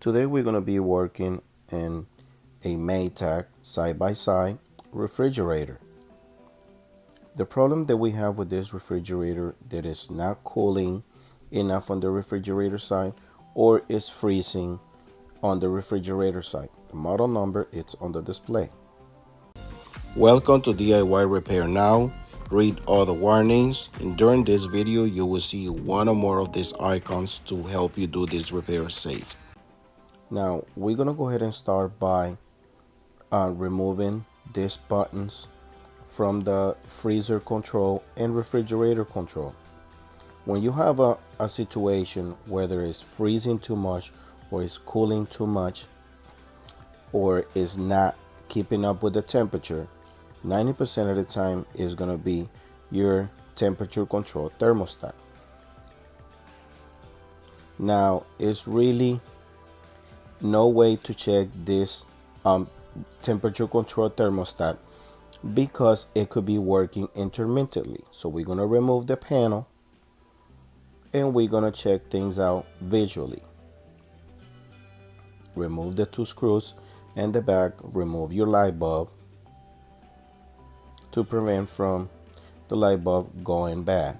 Today we're going to be working in a Maytag side-by-side refrigerator. The problem that we have with this refrigerator that is not cooling enough on the refrigerator side or is freezing on the refrigerator side. The model number it's on the display. Welcome to DIY Repair Now. Read all the warnings, and during this video you will see one or more of these icons to help you do this repair safe. Now we're gonna go ahead and start by removing these buttons from the freezer control and refrigerator control. When you have a situation whether it's freezing too much or it's cooling too much or is not keeping up with the temperature, 90% of the time is going to be your temperature control thermostat. Now it's really no way to check this temperature control thermostat because it could be working intermittently. So we're going to remove the panel and we're going to check things out visually. Remove the two screws and the back, remove your light bulb to prevent from the light bulb going bad.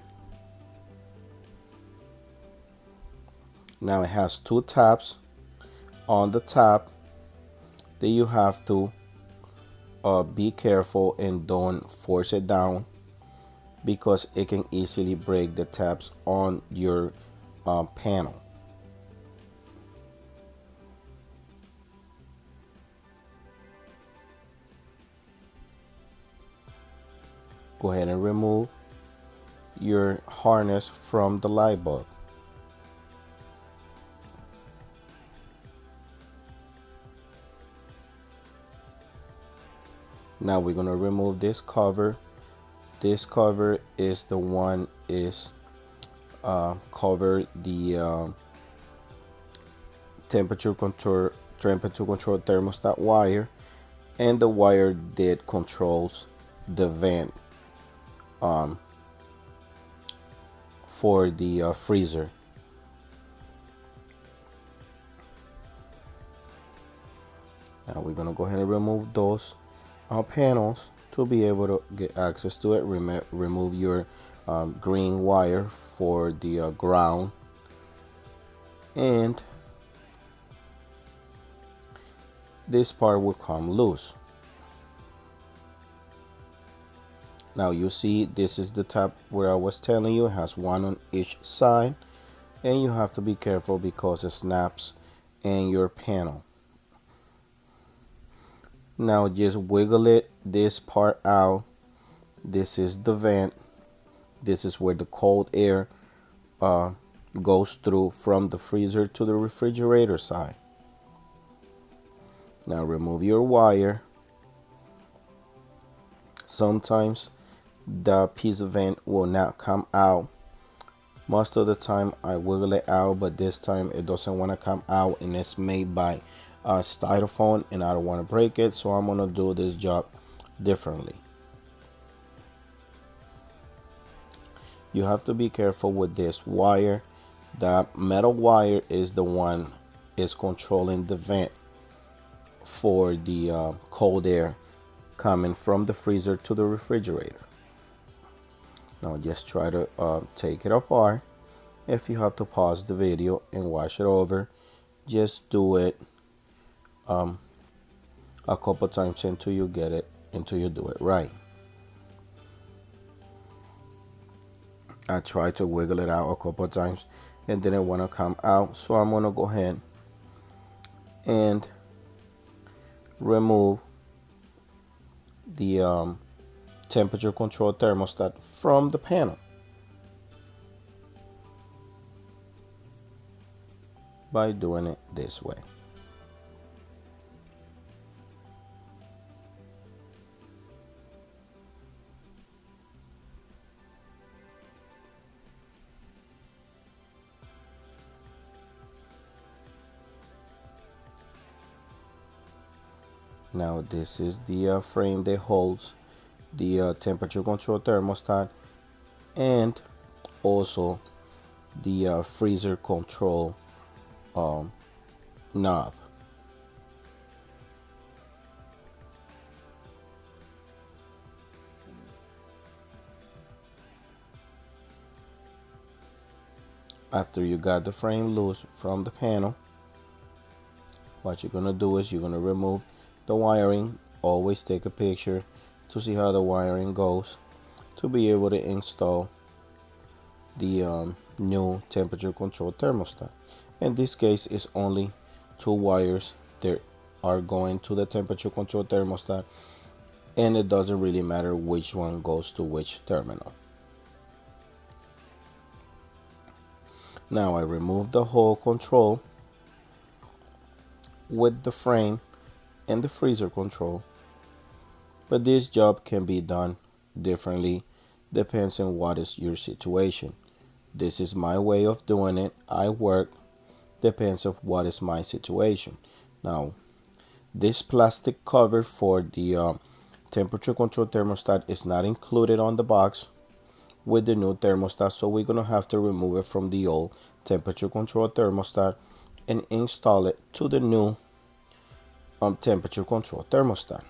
Now it has two taps on the top that you have to be careful and don't force it down because it can easily break the tabs on your panel. Go ahead and remove your harness from the light bulb. Now we're going to remove this cover. This cover is the one is cover the temperature control thermostat wire and the wire that controls the vent for the freezer. Now we're gonna go ahead and remove those panels to be able to get access to it. Remove your green wire for the ground, and this part will come loose. Now you see this is the tab where I was telling you it has one on each side, and you have to be careful because it snaps in your panel. Now just wiggle this part out. This is the vent. This is where the cold air goes through from the freezer to the refrigerator side. Now remove your wire. Sometimes the piece of vent will not come out. Most of the time I wiggle it out, but this time it doesn't want to come out, and it's made by styrofoam and I don't want to break it, so I'm gonna do this job differently. You have to be careful with this wire. The metal wire is the one is controlling the vent for the cold air coming from the freezer to the refrigerator. Now just try to take it apart. If you have to pause the video and watch it over, just do it a couple times until you get it, until you do it right. I tried to wiggle it out a couple times and didn't want to come out, so I'm gonna go ahead and remove the temperature control thermostat from the panel by doing it this way. Now this is the frame that holds the temperature control thermostat and also the freezer control knob. After you got the frame loose from the panel, what you're gonna do is you're gonna remove the wiring. Always take a picture to see how the wiring goes to be able to install the new temperature control thermostat. In this case, it's only two wires that are going to the temperature control thermostat, and it doesn't really matter which one goes to which terminal. Now I remove the whole control with the frame and the freezer control, but this job can be done differently, depends on what is your situation. This is my way of doing it. I work, depends of what is my situation. Now this plastic cover for the temperature control thermostat is not included on the box with the new thermostat, so we're gonna have to remove it from the old temperature control thermostat and install it to the new temperature control thermostat.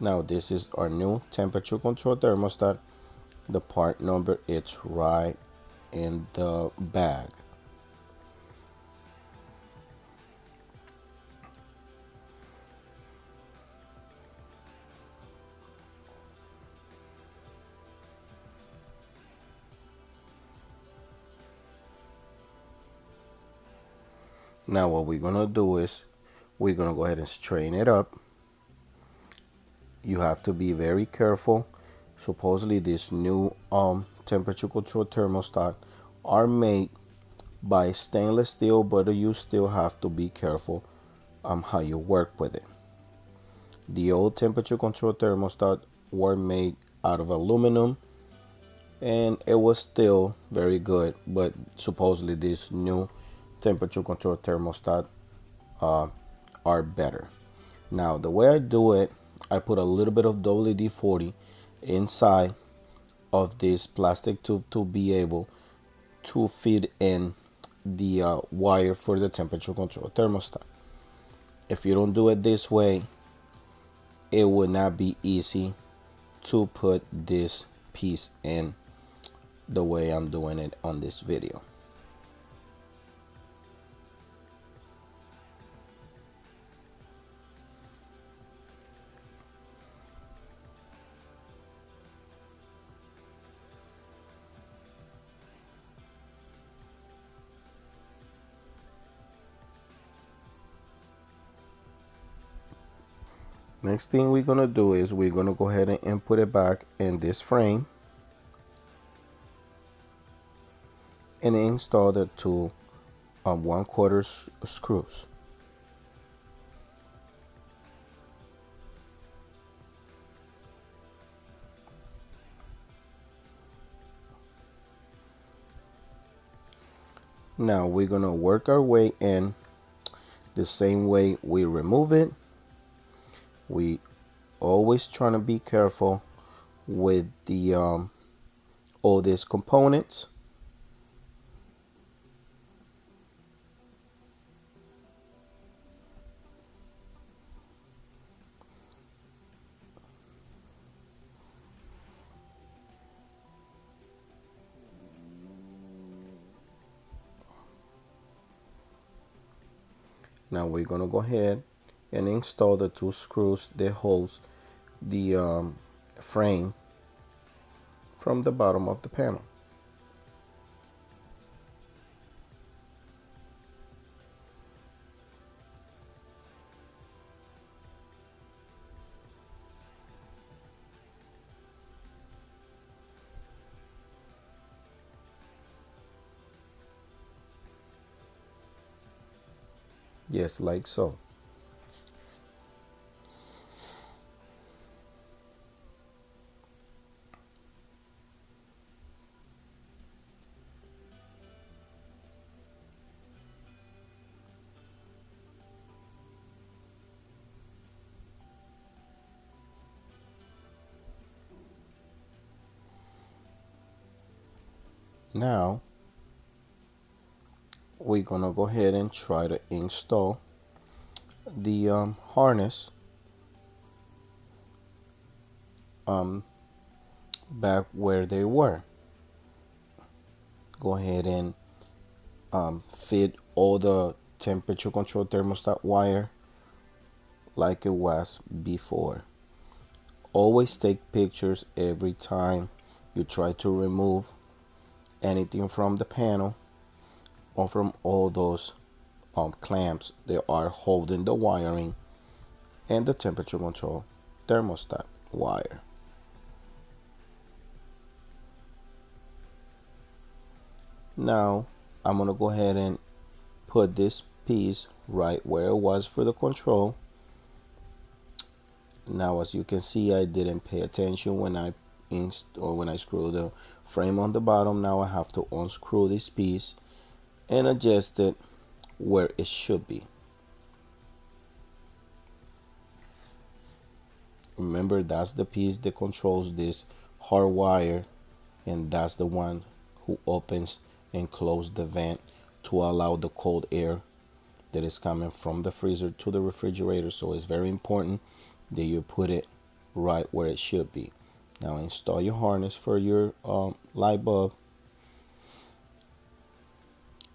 Now this is our new temperature control thermostat. The part number is right in the bag. Now what we're gonna do is we're gonna go ahead and straighten it up. You have to be very careful. Supposedly this new temperature control thermostat are made by stainless steel, but you still have to be careful how you work with it. The old temperature control thermostat were made out of aluminum, and it was still very good, but supposedly this new temperature control thermostat are better. Now the way I do it, I put a little bit of WD-40 inside of this plastic tube to be able to feed in the wire for the temperature control thermostat. If you don't do it this way, it would not be easy to put this piece in the way I'm doing it on this video. Next thing we're gonna do is we're gonna go ahead and input it back in this frame and install the two 1/4 screws. Now we're gonna work our way in the same way we remove it. We always trying to be careful with the all these components. Now we're gonna go ahead and install the two screws that holds the frame from the bottom of the panel. Yes, like so. Now we're gonna go ahead and try to install the harness back where they were. Go ahead and fit all the temperature control thermostat wire like it was before. Always take pictures every time you try to remove anything from the panel or from all those clamps that are holding the wiring and the temperature control thermostat wire. Now I'm gonna go ahead and put this piece right where it was for the control. Now as you can see, I didn't pay attention when I screw the frame on the bottom. Now I have to unscrew this piece and adjust it where it should be. Remember, that's the piece that controls this hard wire, and that's the one who opens and closes the vent to allow the cold air that is coming from the freezer to the refrigerator. So it's very important that you put it right where it should be. Now install your harness for your light bulb,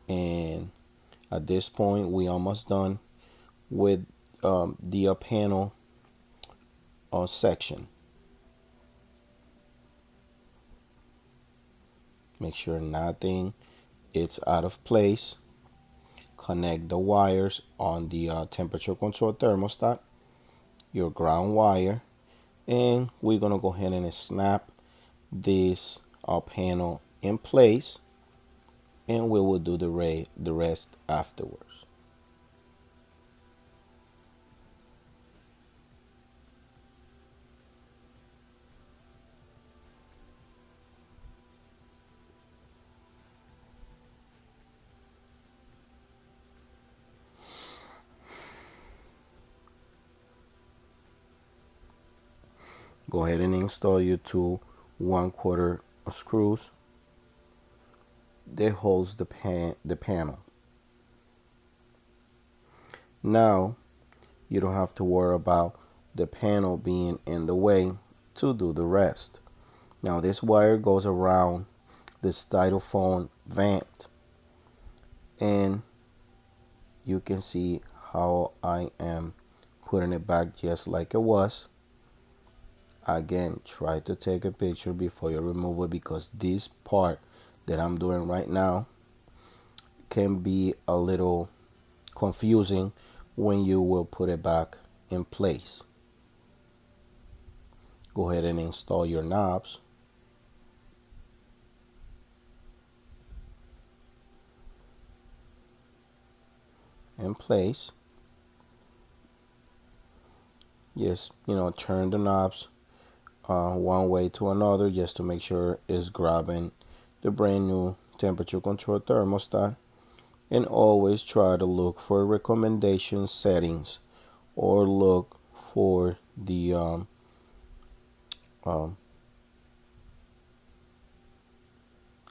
and at this point we almost done with the panel section. Make sure nothing is out of place. Connect the wires on the temperature control thermostat, your ground wire, and we're gonna go ahead and snap this panel in place, and we will do the rest afterwards. Go ahead and install your two 1/4 screws that holds the panel. Now you don't have to worry about the panel being in the way to do the rest. Now this wire goes around the styrofoam vent, and you can see how I am putting it back just like it was. Again, try to take a picture before you remove it, because this part that I'm doing right now can be a little confusing when you will put it back in place. Go ahead and install your knobs. In place. Just, turn the knobs one way to another just to make sure it's grabbing the brand new temperature control thermostat. And always try to look for recommendation settings, or look for the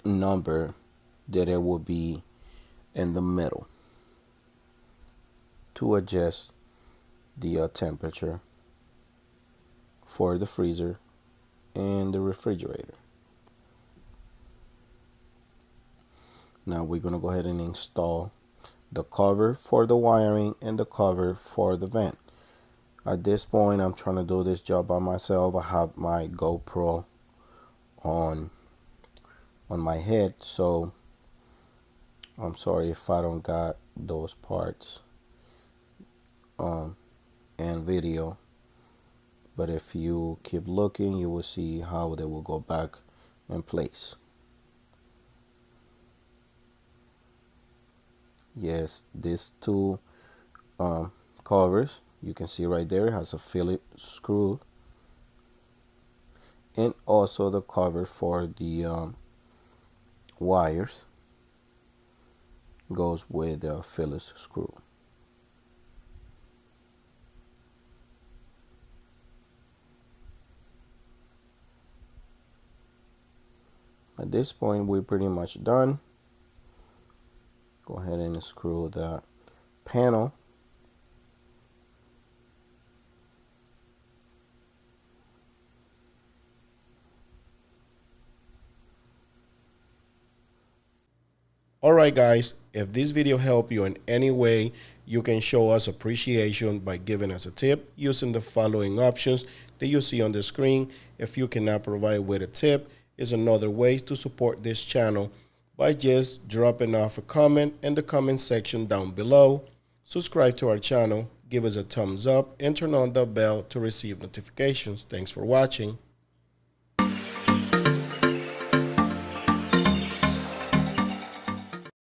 number that it will be in the middle to adjust the temperature for the freezer and the refrigerator. Now we're going to go ahead and install the cover for the wiring and the cover for the vent. At this point, I'm trying to do this job by myself. I have my GoPro on my head, so I'm sorry if I don't got those parts and video. But if you keep looking, you will see how they will go back in place. Yes, these two covers, you can see right there, has a Phillips screw, and also the cover for the wires goes with the Phillips screw. At this point, we're pretty much done. Go ahead and screw the panel. Alright guys, if this video helped you in any way, you can show us appreciation by giving us a tip using the following options that you see on the screen. If you cannot provide with a tip, is another way to support this channel by just dropping off a comment in the comment section down below. Subscribe to our channel, give us a thumbs up, and turn on the bell to receive notifications. Thanks for watching.